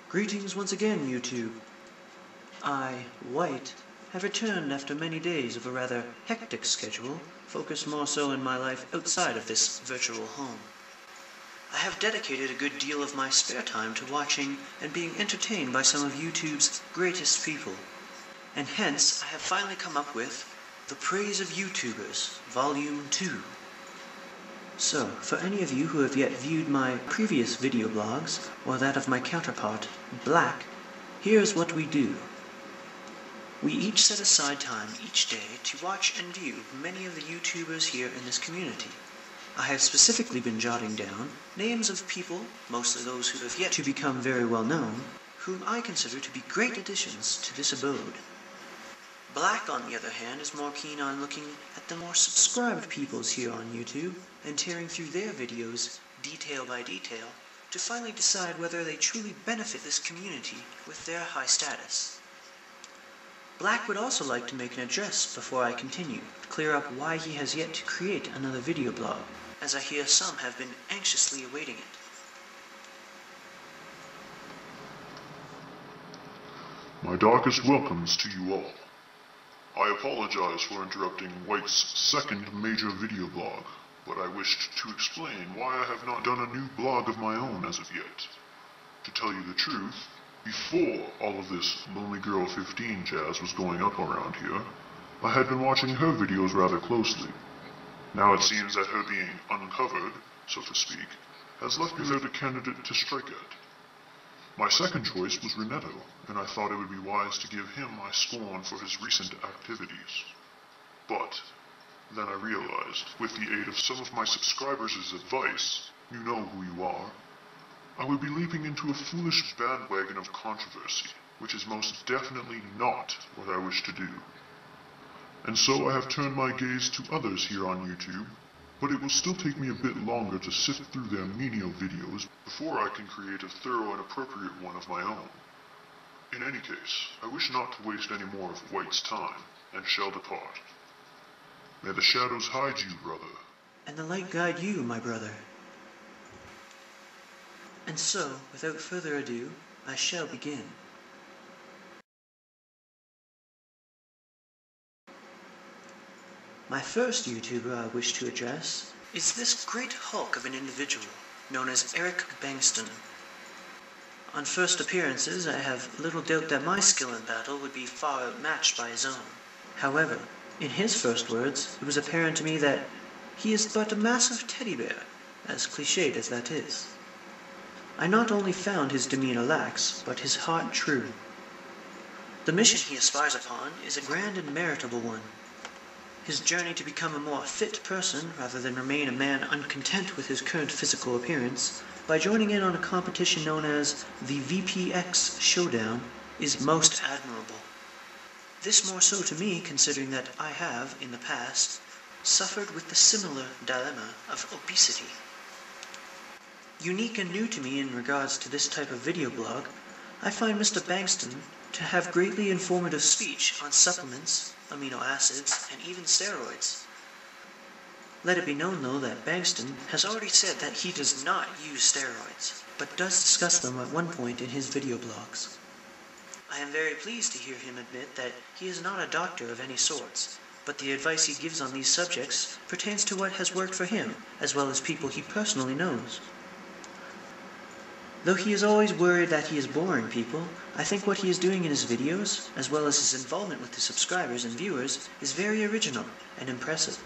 Greetings once again, YouTube. I, White, have returned after many days of a rather hectic schedule, focused more so in my life outside of this virtual home. I have dedicated a good deal of my spare time to watching and being entertained by some of YouTube's greatest people, and hence I have finally come up with The Praise of YouTubers, Volume 2. So, for any of you who have yet viewed my previous video blogs, or that of my counterpart, Black, here's what we do. We each set aside time each day to watch and view many of the YouTubers here in this community. I have specifically been jotting down names of people, mostly those who have yet to become very well known, whom I consider to be great additions to this abode. Black, on the other hand, is more keen on looking at the more subscribed peoples here on YouTube and tearing through their videos detail by detail to finally decide whether they truly benefit this community with their high status. Black would also like to make an address before I continue, to clear up why he has yet to create another video blog, as I hear some have been anxiously awaiting it. My darkest welcomes to you all. I apologize for interrupting White's second major video blog, but I wished to explain why I have not done a new blog of my own as of yet. To tell you the truth, before all of this Lonely Girl 15 jazz was going up around here, I had been watching her videos rather closely. Now it seems that her being uncovered, so to speak, has left me without a candidate to strike at. My second choice was Renetto, and I thought it would be wise to give him my scorn for his recent activities. But then I realized, with the aid of some of my subscribers' advice, you know who you are, I would be leaping into a foolish bandwagon of controversy, which is most definitely not what I wish to do. And so I have turned my gaze to others here on YouTube, but it will still take me a bit longer to sift through their menial videos before I can create a thorough and appropriate one of my own. In any case, I wish not to waste any more of White's time, and shall depart. May the shadows hide you, brother. And the light guide you, my brother. And so, without further ado, I shall begin. My first YouTuber I wish to address is this great hulk of an individual known as bangstun. On first appearances, I have little doubt that my skill in battle would be far outmatched by his own. However, in his first words, it was apparent to me that he is but a massive teddy bear, as cliched as that is. I not only found his demeanor lax, but his heart true. The mission he aspires upon is a grand and meritable one. His journey to become a more fit person, rather than remain a man uncontent with his current physical appearance, by joining in on a competition known as the VPX Showdown, is most admirable. This more so to me, considering that I have, in the past, suffered with the similar dilemma of obesity. Unique and new to me in regards to this type of video blog, I find Mr. Bangstun to have greatly informative speech on supplements, amino acids, and even steroids. Let it be known, though, that Bangstun has already said that he does not use steroids, but does discuss them at one point in his video blogs. I am very pleased to hear him admit that he is not a doctor of any sorts, but the advice he gives on these subjects pertains to what has worked for him, as well as people he personally knows. Though he is always worried that he is boring people, I think what he is doing in his videos, as well as his involvement with his subscribers and viewers, is very original and impressive.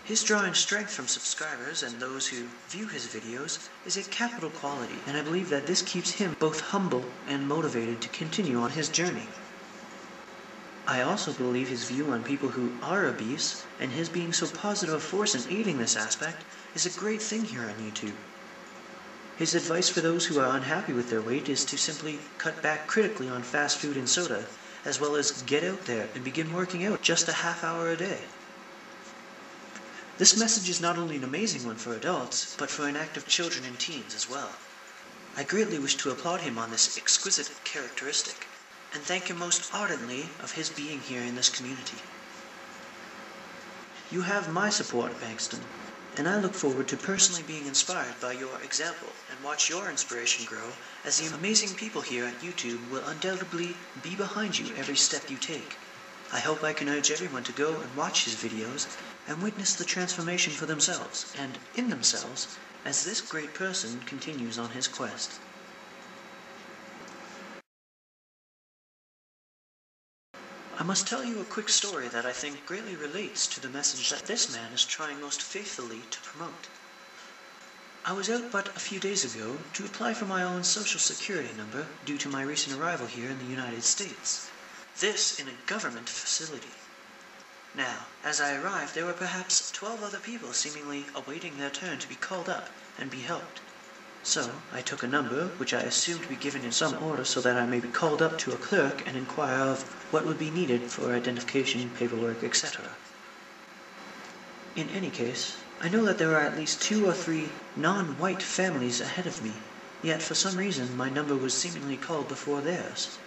His drawing strength from subscribers and those who view his videos is a capital quality, and I believe that this keeps him both humble and motivated to continue on his journey. I also believe his view on people who are obese, and his being so positive a force in aiding this aspect, is a great thing here on YouTube. His advice for those who are unhappy with their weight is to simply cut back critically on fast food and soda, as well as get out there and begin working out just a half hour a day. This message is not only an amazing one for adults, but for inactive children and teens as well. I greatly wish to applaud him on this exquisite characteristic, and thank him most ardently of his being here in this community. You have my support, Bangstun, and I look forward to personally being inspired by your example and watch your inspiration grow, as the amazing people here at YouTube will undoubtedly be behind you every step you take. I hope I can urge everyone to go and watch his videos and witness the transformation for themselves and in themselves as this great person continues on his quest. I must tell you a quick story that I think greatly relates to the message that this man is trying most faithfully to promote. I was out but a few days ago to apply for my own social security number due to my recent arrival here in the United States. This in a government facility. Now, as I arrived, there were perhaps 12 other people seemingly awaiting their turn to be called up and be helped. So, I took a number, which I assumed to be given in some order so that I may be called up to a clerk and inquire of what would be needed for identification, paperwork, etc. In any case, I know that there are at least 2 or 3 non-white families ahead of me, yet for some reason my number was seemingly called before theirs.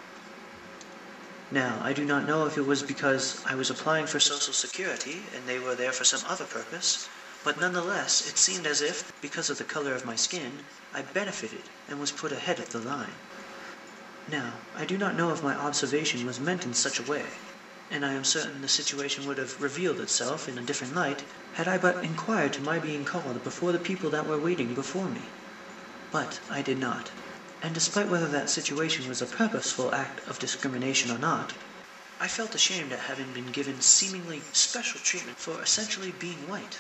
Now, I do not know if it was because I was applying for Social Security and they were there for some other purpose, but nonetheless, it seemed as if, because of the color of my skin, I benefited and was put ahead of the line. Now, I do not know if my observation was meant in such a way, and I am certain the situation would have revealed itself in a different light had I but inquired to my being called before the people that were waiting before me. But I did not, and despite whether that situation was a purposeful act of discrimination or not, I felt ashamed at having been given seemingly special treatment for essentially being white.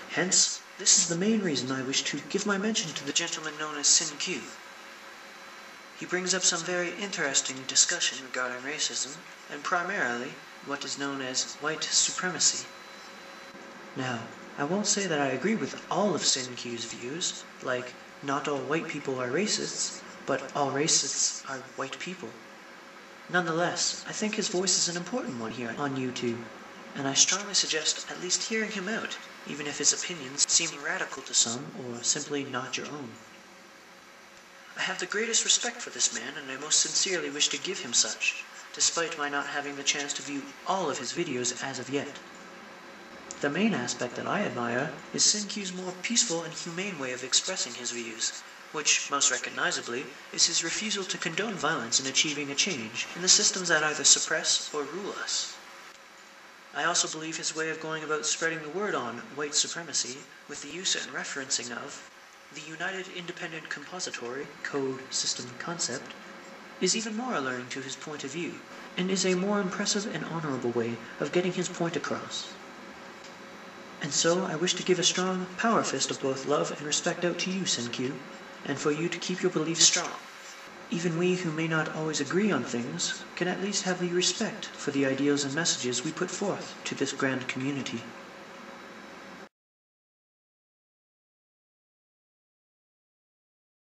Hence, this is the main reason I wish to give my mention to the gentleman known as SynQ. He brings up some very interesting discussion regarding racism, and primarily what is known as white supremacy. Now, I won't say that I agree with all of SynQ's views, like not all white people are racists, but all racists are white people. Nonetheless, I think his voice is an important one here on YouTube, and I strongly suggest at least hearing him out, even if his opinions seem radical to some or simply not your own. I have the greatest respect for this man, and I most sincerely wish to give him such, despite my not having the chance to view all of his videos as of yet. The main aspect that I admire is SynQ's more peaceful and humane way of expressing his views, which, most recognizably, is his refusal to condone violence in achieving a change in the systems that either suppress or rule us. I also believe his way of going about spreading the word on white supremacy with the use and referencing of the United Independent Compository Code System concept is even more alluring to his point of view, and is a more impressive and honorable way of getting his point across. And so I wish to give a strong power fist of both love and respect out to you, SynQ, and for you to keep your beliefs strong. Even we who may not always agree on things can at least have the respect for the ideals and messages we put forth to this grand community.